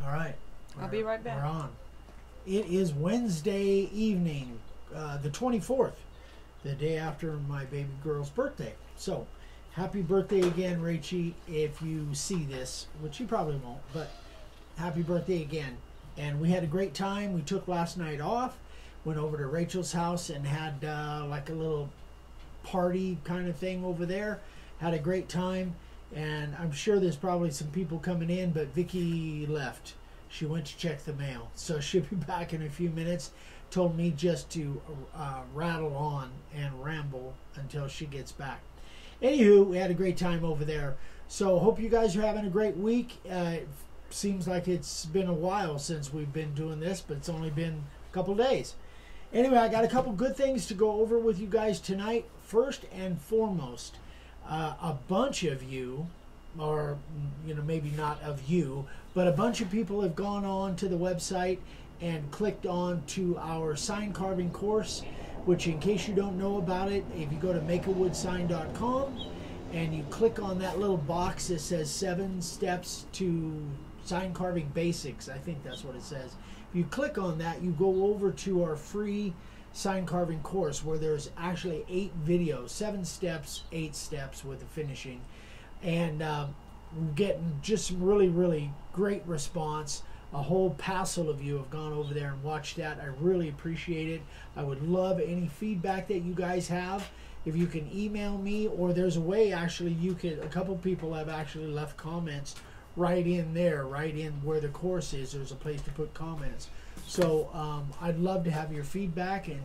All right. I'll be right back. We're on. It is Wednesday evening, the 24th, the day after my baby girl's birthday. So, happy birthday again, Rachie, if you see this, which you probably won't, but happy birthday again. And we had a great time. We took last night off, went over to Rachel's house and had like a little party kind of thing over there. Had a great time. And I'm sure there's probably some people coming in, but Vicky left. She went to check the mail. So she'll be back in a few minutes. Told me just to rattle on and ramble until she gets back. Anywho, we had a great time over there. So hope you guys are having a great week. It seems like it's been a while since we've been doing this, but it's only been a couple days. Anyway, I got a couple good things to go over with you guys tonight. First and foremost, a bunch of you, or maybe not of you, but a bunch of people have gone on to the website and clicked on to our sign carving course, which, in case you don't know about it, if you go to makeawoodsign.com and you click on that little box that says 7 steps to sign carving basics, I think that's what it says. If you click on that, you go over to our free sign carving course where there's actually 8 videos, 7 steps, 8 steps with the finishing, and we're getting just some really, really great response. A whole passel of you have gone over there and watched that. I really appreciate it. I would love any feedback that you guys have. If you can email me, or there's a way actually you could, a couple people have actually left comments right in there, right in where the course is. There's a place to put comments. So I'd love to have your feedback and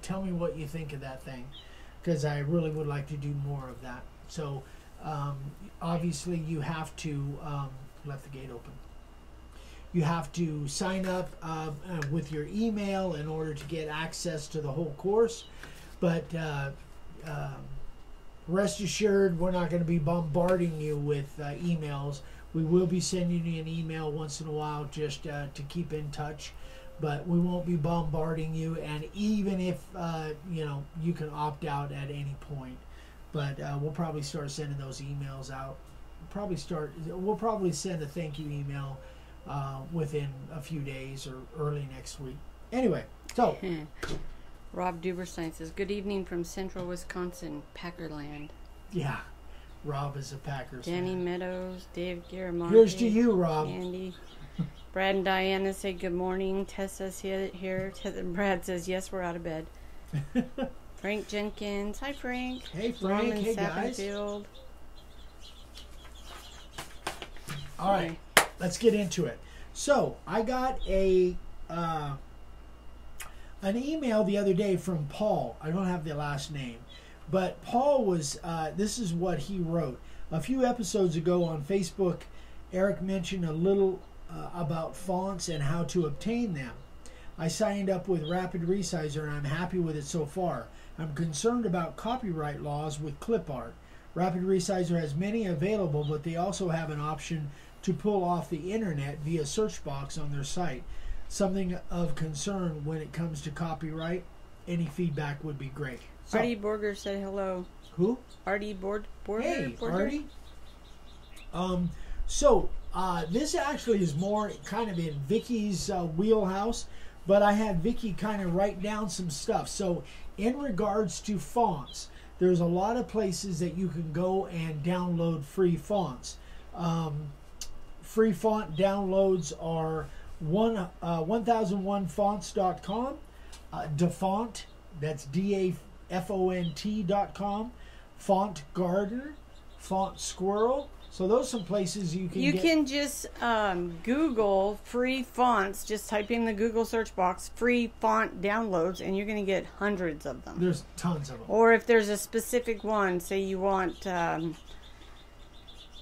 tell me what you think of that thing, because I really would like to do more of that. So obviously you have to, left the gate open. You have to sign up with your email in order to get access to the whole course. But rest assured, we're not going to be bombarding you with emails. We will be sending you an email once in a while just to keep in touch. But we won't be bombarding you, and even if you can opt out at any point. But we'll probably start sending those emails out. We'll probably send a thank you email within a few days or early next week. Anyway, so Rob Duberstein says, "Good evening from Central Wisconsin, Packerland." Yeah, Rob is a Packers Danny fan. Meadows, Dave Garamonte. Here's to you, Rob. Andy. Brad and Diana say good morning. Tessa's here. Brad says, yes, we're out of bed. Frank Jenkins. Hi, Frank. Hey, Frank. Norman Hey, guys. Sappenfield. All right, let's get into it. So I got an email the other day from Paul. I don't have the last name, but Paul was, this is what he wrote. A few episodes ago on Facebook, Eric mentioned a little about fonts and how to obtain them. I signed up with Rapid Resizer and I'm happy with it so far. I'm concerned about copyright laws with clip art. Rapid Resizer has many available, but they also have an option to pull off the internet via search box on their site. Something of concern when it comes to copyright. Any feedback would be great. So, Artie Borger said hello. who? Artie Borger? Hey, Borger? Artie. This actually is more kind of in Vicky's wheelhouse, but I had Vicky kind of write down some stuff. So in regards to fonts, there's a lot of places that you can go and download free fonts. Free font downloads are 1001fonts.com, Dafont, that's DAFONT.com, Font Garden, Font Squirrel. So those are some places you can get. Can just Google free fonts. Just type in the Google search box free font downloads, and you're going to get hundreds of them. There's tons of them. Or if there's a specific one, say you want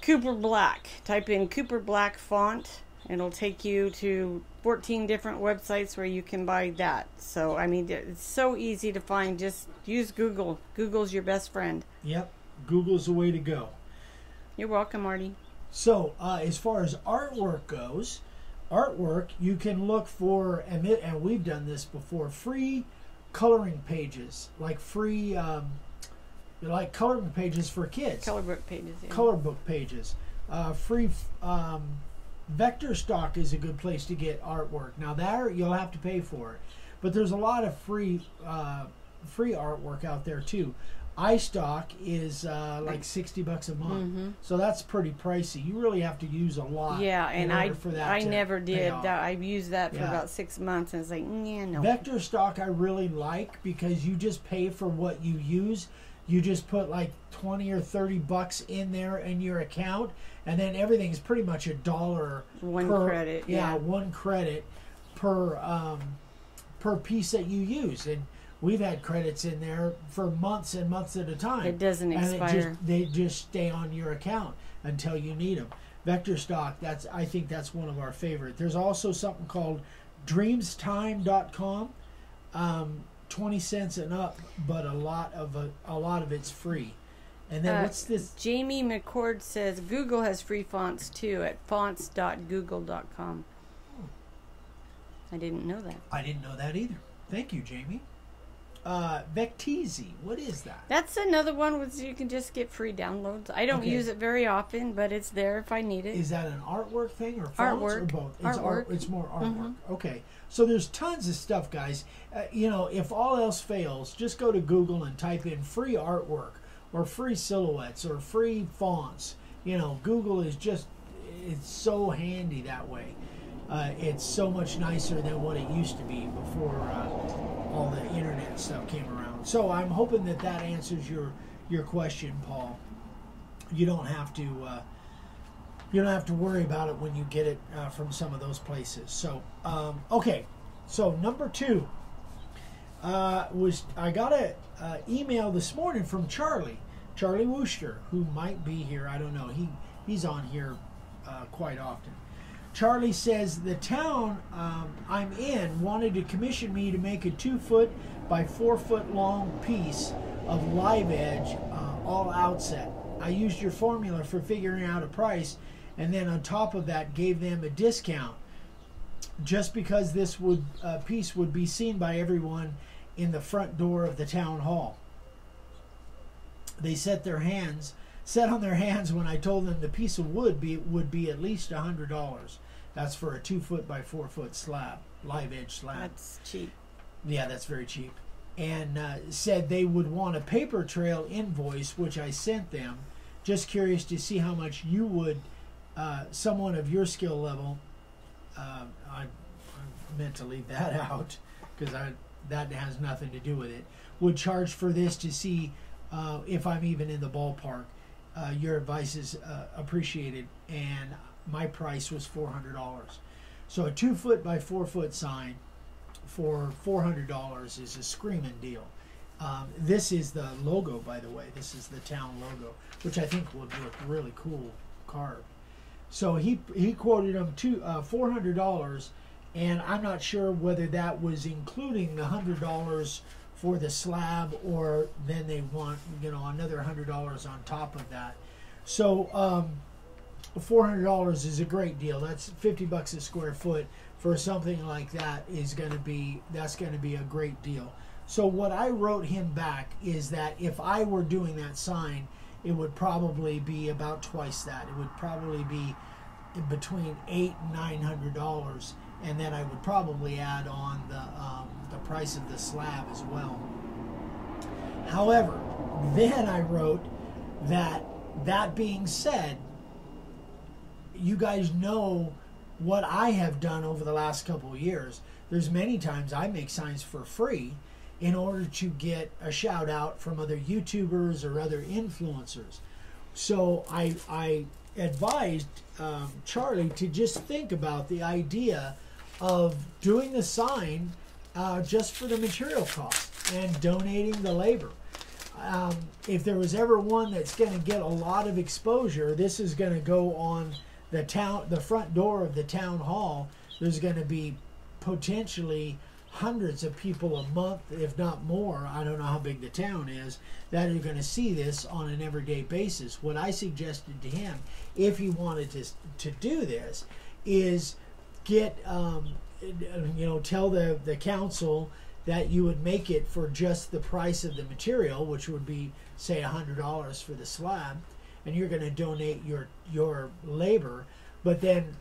Cooper Black, type in Cooper Black font. It'll take you to 14 different websites where you can buy that. So, I mean, it's so easy to find. Just use Google. Google's your best friend. Yep, Google's the way to go. You're welcome, Marty. So, as far as artwork goes, you can look for, and we've done this before, free coloring pages, like free, like coloring pages for kids. Color book pages. Yeah. Color book pages. Free Vector Stock is a good place to get artwork. Now there you'll have to pay for it, but there's a lot of free artwork out there too. iStock is like $60 a month, so that's pretty pricey. You really have to use a lot. Yeah, and I to never pay did off. that. I used that for Yeah. about 6 months, and it's like, yeah, no. Vector Stock I really like because you just pay for what you use. You just put like 20 or $30 in there in your account, and then everything's pretty much $1 One per credit, Yeah, yeah. 1 credit per piece that you use, and we've had credits in there for months and months at a time. It doesn't and expire. they just stay on your account until you need them. Vector Stock, I think that's one of our favorite. There's also something called dreamstime.com. 20 cents and up, but a lot of it's free. And then what's this? Jamie McCord says Google has free fonts too at fonts.google.com. I didn't know that. I didn't know that either. Thank you, Jamie. Vecteezy, what is that? That's another one where you can just get free downloads. I don't Okay. use it very often, but it's there if I need it. Is that an artwork thing or fonts or Artwork. both? It's Artwork. It's more artwork. Okay. So there's tons of stuff, guys. If all else fails, just go to Google and type in free artwork or free silhouettes or free fonts. Google is it's so handy that way. It's so much nicer than what it used to be before all the internet stuff came around. So I'm hoping that answers your question, Paul. You don't have to worry about it when you get it from some of those places. So okay. So number 2 was I got a email this morning from Charlie Wooster, who might be here. I don't know. He's on here quite often. Charlie says the town I'm in wanted to commission me to make a 2-foot by 4-foot long piece of live edge all outset. I used your formula for figuring out a price, and then on top of that gave them a discount just because this piece would be seen by everyone in the front door of the town hall. They set on their hands when I told them the piece of wood would be at least $100. That's for a 2-foot by 4-foot slab, live edge slab. That's cheap. Yeah, that's very cheap. And said they would want a paper trail invoice, which I sent them. Just curious to see how much you would, someone of your skill level, I meant to leave that out because that has nothing to do with it, would charge for this to see if I'm even in the ballpark. Your advice is appreciated, and my price was $400. So a 2-foot by 4-foot sign for $400 is a screaming deal. This is the logo, by the way. This is the town logo, which I think would look really cool carved. So he quoted him $400, and I'm not sure whether that was including the $100 for the slab, or then they want another $100 on top of that. So $400 is a great deal. That's $50 a square foot for something like that. That's going to be a great deal. So what I wrote him back is that if I were doing that sign, it would probably be about twice that. It would probably be between $800 and $900, and then I would probably add on the price of the slab as well. However, then I wrote that being said, you guys know what I have done over the last couple of years. There's many times I make signs for free in order to get a shout out from other YouTubers or other influencers. So I advised Charlie to just think about the idea of doing the sign just for the material cost and donating the labor. If there was ever one that's going to get a lot of exposure, this is going to go on the front door of the town hall. There's going to be potentially hundreds of people a month, if not more. I don't know how big the town is, that are going to see this on an everyday basis. What I suggested to him, if he wanted to do this, is get tell the council that you would make it for just the price of the material, which would be say $100 for the slab, and you're going to donate your labor. but then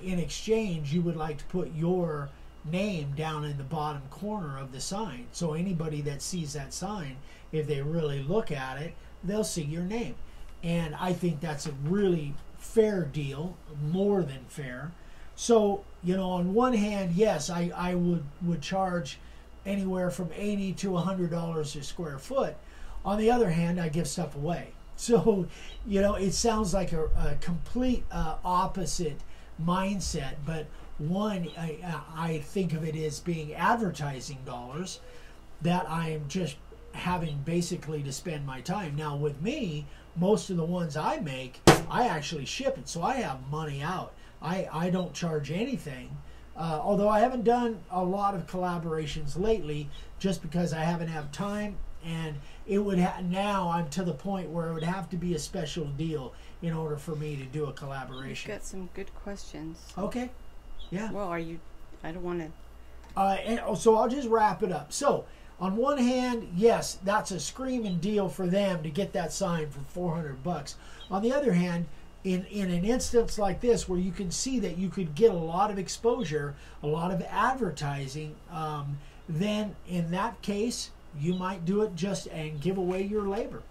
in exchange, you would like to put your name down in the bottom corner of the sign. So anybody that sees that sign, if they really look at it, they'll see your name. And I think that's a really fair deal, more than fair. So, you know, on one hand, yes, I would charge anywhere from $80 to $100 a square foot. On the other hand, I give stuff away. So, you know, it sounds like a complete opposite mindset, but one, I think of it as being advertising dollars that I am just having basically to spend my time. Now with me, most of the ones I make, I actually ship it, so I have money out. I don't charge anything, although I haven't done a lot of collaborations lately just because I haven't had time, and it would now I'm to the point where it would have to be a special deal in order for me to do a collaboration. Got some good questions. Okay. Yeah. Well, I don't want to. So I'll just wrap it up. So on one hand, yes, that's a screaming deal for them to get that sign for $400. On the other hand, in an instance like this where you can see that you could get a lot of exposure, a lot of advertising, then in that case, you might do it just and give away your labor.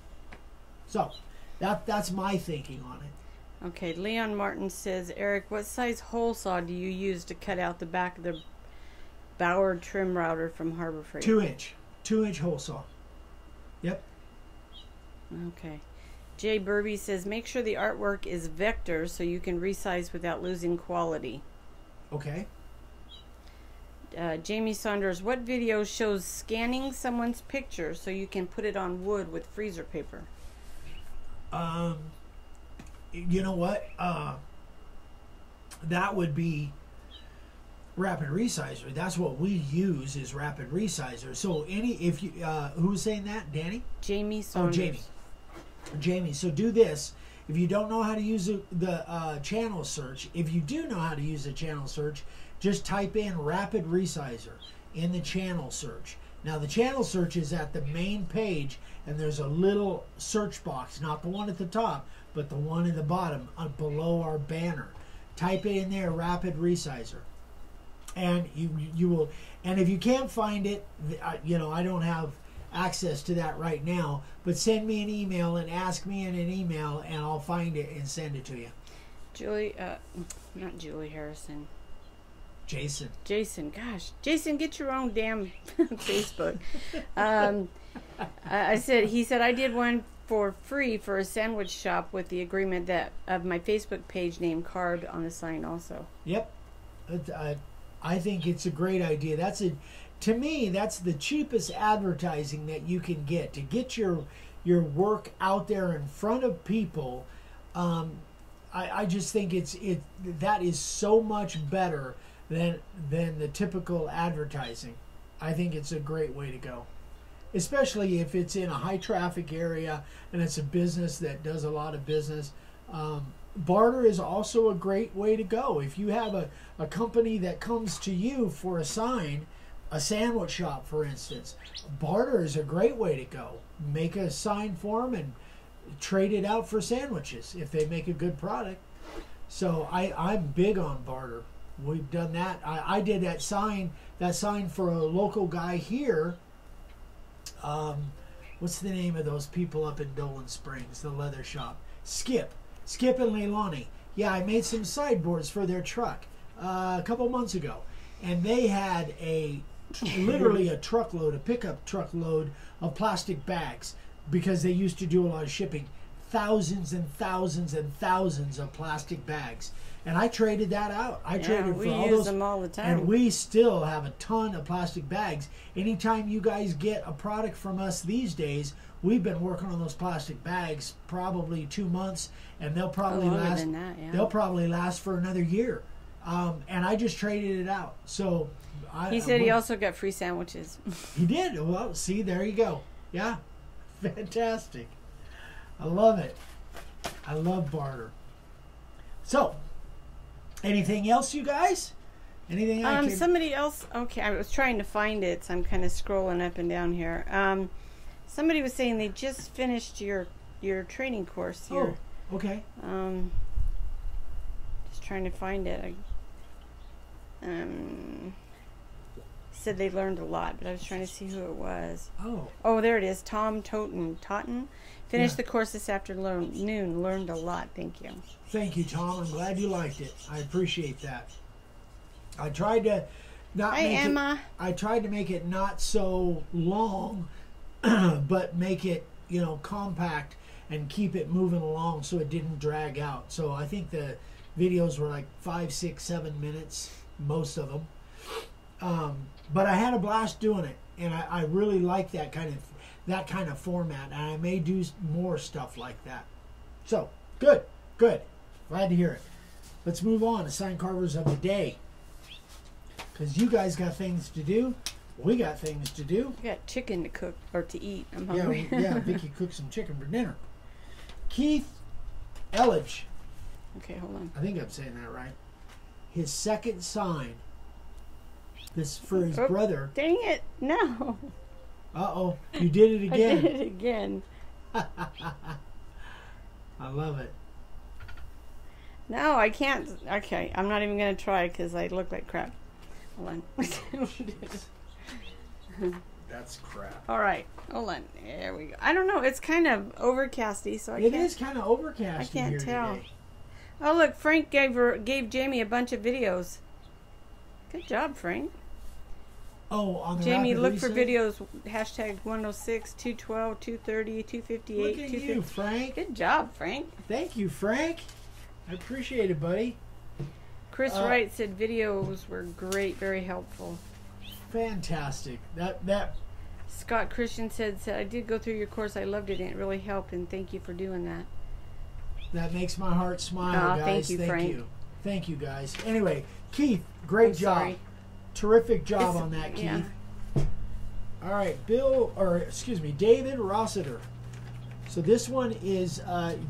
So that's my thinking on it. Okay, Leon Martin says, Eric, what size hole saw do you use to cut out the back of the Bauer trim router from Harbor Freight? 2-inch hole saw. Yep. Okay. Jay Burby says, make sure the artwork is vector so you can resize without losing quality. Okay. Jamie Saunders, what video shows scanning someone's picture so you can put it on wood with freezer paper? You know what? That would be Rapid Resizer. That's what we use is Rapid Resizer. So if you who's saying that? Danny? Jamie Saunders. Oh, Jamie. So do this. If you don't know how to use the channel search, if you do know how to use the channel search, just type in Rapid Resizer in the channel search. Now the channel search is at the main page, and there's a little search box, not the one at the top, but the one in the bottom below our banner. Type it in there, Rapid Resizer, and you will. And if you can't find it, you know, I don't have access to that right now, but send me an email and ask me in an email, and I'll find it and send it to you. Not Julie Harrison. Jason, gosh, Jason, get your own damn Facebook. He said I did one for free for a sandwich shop with the agreement that of my Facebook page name carved on the sign also. Yep, I think it's a great idea. To me, that's the cheapest advertising that you can get to get your work out there in front of people. I just think that is so much better than the typical advertising. I think it's a great way to go, especially if it's in a high traffic area and it's a business that does a lot of business. Barter is also a great way to go. If you have a company that comes to you for a sign, a sandwich shop for instance, barter is a great way to go. Make a sign for them and trade it out for sandwiches if they make a good product. So I'm big on barter. We've done that. I did that sign for a local guy here. What's the name of those people up in Dolan Springs, the leather shop? Skip and Leilani. Yeah, I made some sideboards for their truck a couple months ago, and they had literally a pickup truckload of plastic bags because they used to do a lot of shipping. Thousands and thousands and thousands of plastic bags. And I traded that out. I traded for all those. We use them all the time. And we still have a ton of plastic bags. Anytime you guys get a product from us these days, we've been working on those plastic bags probably 2 months, and they'll probably last. Than that, yeah. They'll probably last for another year. And I just traded it out. So he said he also got free sandwiches. He did. Well, see, there you go. Yeah, fantastic. I love it. I love barter. So, anything else, you guys? Anything else? Somebody else. Okay, I was trying to find it, so I'm kind of scrolling up and down here. Somebody was saying they just finished your training course. Oh, okay. Just trying to find it. Said they learned a lot, but I was trying to see who it was. Oh, there it is. Tom Totten. Finished the course this afternoon. Learned a lot. Thank you. Thank you, Tom. I'm glad you liked it. I appreciate that. I tried to not Hi, make Emma. I tried to make it not so long, but make it, compact and keep it moving along so it didn't drag out. So I think the videos were like 5, 6, 7 minutes, most of them. But I had a blast doing it, and I really like that kind of format, and I may do more stuff like that. So good, glad to hear it. Let's move on to sign carvers of the day, because you guys got things to do. We got things to do. We got chicken to cook or to eat. I'm hungry. Yeah. Vicky cooked some chicken for dinner. Keith Elledge. Okay, hold on. I think I'm saying that right. His second sign. This for his brother. Dang it! No. Uh-oh. You did it again. I did it again. I love it. No, I can't. Okay, I'm not even going to try because I look like crap. Hold on. That's crap. All right, hold on. There we go. I don't know. It's kind of overcasty, so It is kind of overcast. I can't here tell. Today. Oh, look, Frank gave Jamie a bunch of videos. Good job, Frank. Oh, on the Jamie, rapid look reset? for videos. Hashtag 106, 212, 230, 258, Look at 250. you, Frank. Good job, Frank. Thank you, Frank. I appreciate it, buddy. Chris Wright said videos were great, very helpful. Fantastic. That Scott Christian said, I did go through your course. I loved it, and it really helped, and thank you for doing that. makes my heart smile, guys. Thank you, Frank. Thank you, guys. Anyway, Keith, great job. Sorry. Terrific job on that, Keith. Yeah. All right, David Rossiter. So this one is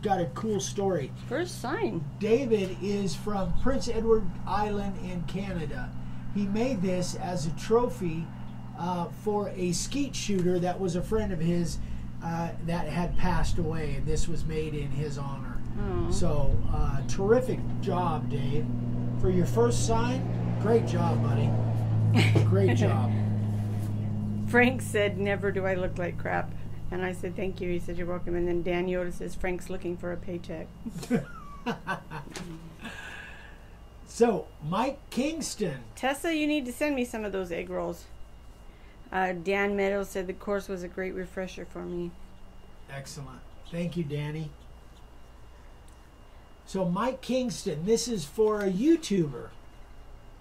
got a cool story. First sign. David is from Prince Edward Island in Canada. He made this as a trophy for a skeet shooter that was a friend of his that had passed away, and this was made in his honor. Oh. So terrific job, Dave. For your first sign, great job, buddy. Great job. Frank said, never do I look like crap. And I said, thank you. He said, you're welcome. And then Dan Yoda says, Frank's looking for a paycheck. So, Mike Kingston. Tessa, you need to send me some of those egg rolls. Dan Meadows said the course was a great refresher for me. Excellent. Thank you, Danny. So, Mike Kingston, this is for a YouTuber.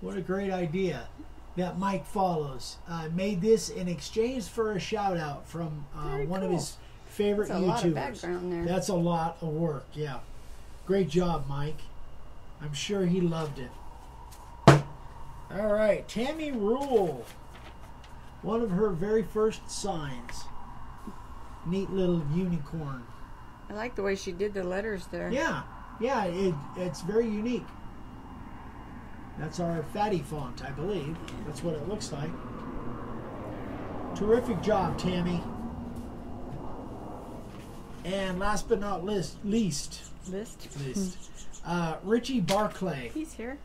What a great idea that Mike follows. Made this in exchange for a shout out from one of his favorite That's a YouTubers. lot of background there. That's a lot of work, yeah. Great job, Mike. I'm sure he loved it. All right, Tammy Rule. One of her very first signs. Neat little unicorn. I like the way she did the letters there. Yeah, it's very unique. That's our fatty font, I believe. That's what it looks like. Terrific job, Tammy. And last but not least, Richie Barclay. He's here.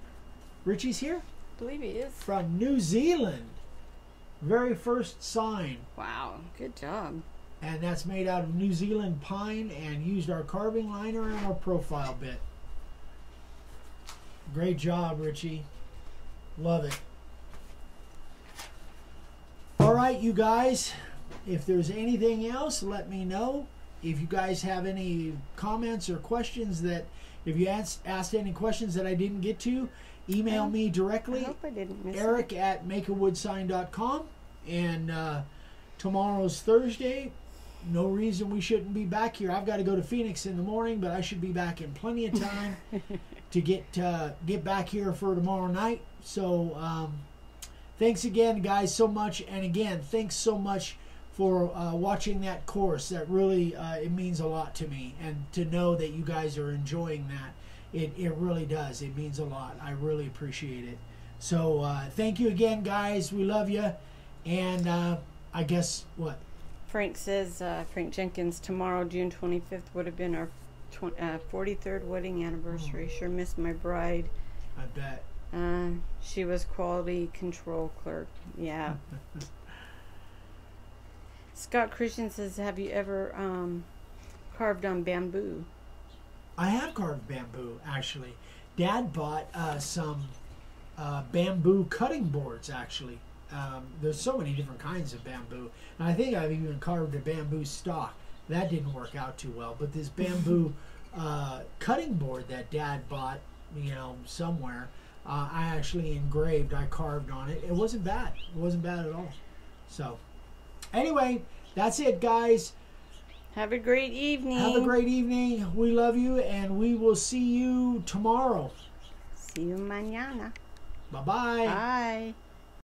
Richie's here? I believe he is. From New Zealand. Very first sign. Wow, good job. And that's made out of New Zealand pine and used our carving liner and our profile bit. Great job, Richie. Love it. All right, you guys. If there's anything else, let me know. If you guys have any comments or questions that, if you asked any questions that I didn't get to, email me directly. I hope I didn't miss Eric it. at makeawoodsign.com. And tomorrow's Thursday. No reason we shouldn't be back here. I've got to go to Phoenix in the morning, but I should be back in plenty of time to get back here for tomorrow night. So thanks again, guys, so much. And again, thanks so much for watching that course. That really it means a lot to me, and to know that you guys are enjoying that, it really does. It means a lot. I really appreciate it. So thank you again, guys. We love you. And I guess what? Frank says, Frank Jenkins, tomorrow, June 25th, would have been our 43rd wedding anniversary. Sure missed my bride. I bet. She was quality control clerk. Yeah. Scott Christian says, have you ever carved on bamboo? I have carved bamboo, actually. Dad bought some bamboo cutting boards, actually. There's so many different kinds of bamboo. And I think I've even carved a bamboo stalk. That didn't work out too well. But this bamboo cutting board that Dad bought, somewhere, I actually engraved, I carved on it. It wasn't bad. It wasn't bad at all. So, anyway, that's it, guys. Have a great evening. Have a great evening. We love you, and we will see you tomorrow. See you mañana. Bye-bye. Bye.